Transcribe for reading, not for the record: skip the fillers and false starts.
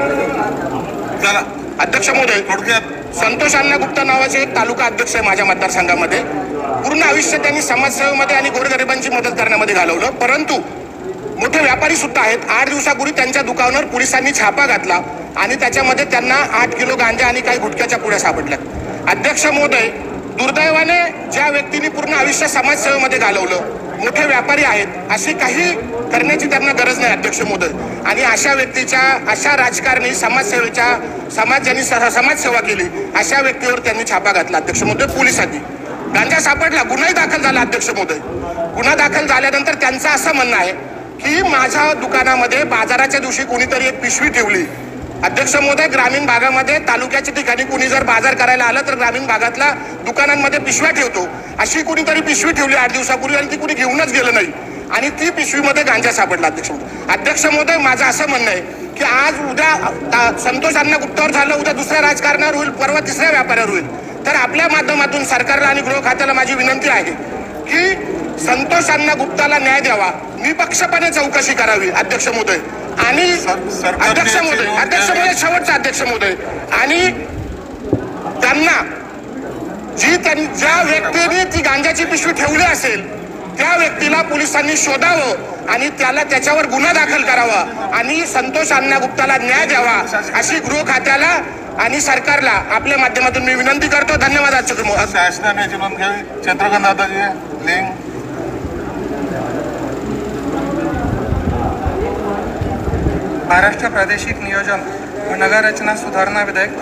चला अध्यक्ष महोदय, थोडक्यात संतोष अण्णा गुप्ता नावाचे एक तालुका अध्यक्ष आहे माझ्या मतदारसंघामध्ये. पूर्ण आयुष्य त्यांनी समाजसेवेमध्ये आणि गोरगरिबांची मदत करण्यामध्ये घालवलं. परंतु मोठे व्यापारी सुद्धा आहेत. 8 दिवसापूर्वी त्यांच्या दुकानावर पोलिसांनी छापा घातला आणि त्याच्यामध्ये त्यांना 8 किलो गांजा आणि काही गुटख्याच्या पुड्या सापडल्या. अध्यक्ष महोदय, दुर्दैवाने ज्या व्यक्तींनी पूर्ण आयुष्य समाजसेवेमध्ये घालवलं, मोठे व्यापारी आहेत, अशी काही करण्याची त्यांना गरज नाही अध्यक्ष महोदय. आणि अशा व्यक्तीच्या, अशा राजकारणी ज्यांनी समाजसेवा केली अशा व्यक्तीवर त्यांनी छापा घातला अध्यक्ष महोदय पोलिसांनी. गांजा सापडला, गुन्हाही दाखल झाला अध्यक्ष महोदय. गुन्हा दाखल झाल्यानंतर त्यांचं असं म्हणणं आहे की माझ्या दुकानामध्ये बाजाराच्या दिवशी कोणीतरी एक पिशवी ठेवली. अध्यक्ष महोदय, ग्रामीण भागामध्ये तालुक्याच्या ठिकाणी कोणी जर बाजार करायला आलं तर ग्रामीण भागातला दुकानांमध्ये पिशव्या ठेवतो. अशी कोणीतरी पिशवी ठेवली 8 दिवसापूर्वी आणि ती कोणी घेऊनच गेलं नाही आणि ती पिशवीमध्ये गांजा सापडला अध्यक्ष महोदय. अध्यक्ष महोदय, माझं असं म्हणणं आहे की आज उद्या संतोष अण्णा गुप्तावर झालं, उद्या दुसऱ्या राजकारणावर होईल, परवा तिसऱ्या व्यापाऱ्यावर होईल. तर आपल्या माध्यमातून सरकारला आणि गृह खात्याला माझी विनंती आहे की संतोष अण्णा गुप्ताला न्याय द्यावा, निपक्षपणे चौकशी करावी अध्यक्ष महोदय. आणि अध्यक्ष महोदय शेवटचा अध्यक्ष महोदय, आणि त्यांना ज्या व्यक्तीने ती गांजाची पिशवी ठेवली असेल त्या व्यक्तीला पोलिसांनी शोधावं आणि त्याच्यावर गुन्हा दाखल करावा आणि संतोष अण्णा गुप्ताला न्याय द्यावा अशी गृह खात्याला आणि सरकारला आपल्या माध्यमातून मी विनंती करतो. धन्यवाद अध्यक्ष महोदय. शासनाने याची नोंद घ्यावी. चंद्रकांत दादाजी लिंग. महाराष्ट्र प्रादेशिक नियोजन व नगररचना सुधारणा विधेयक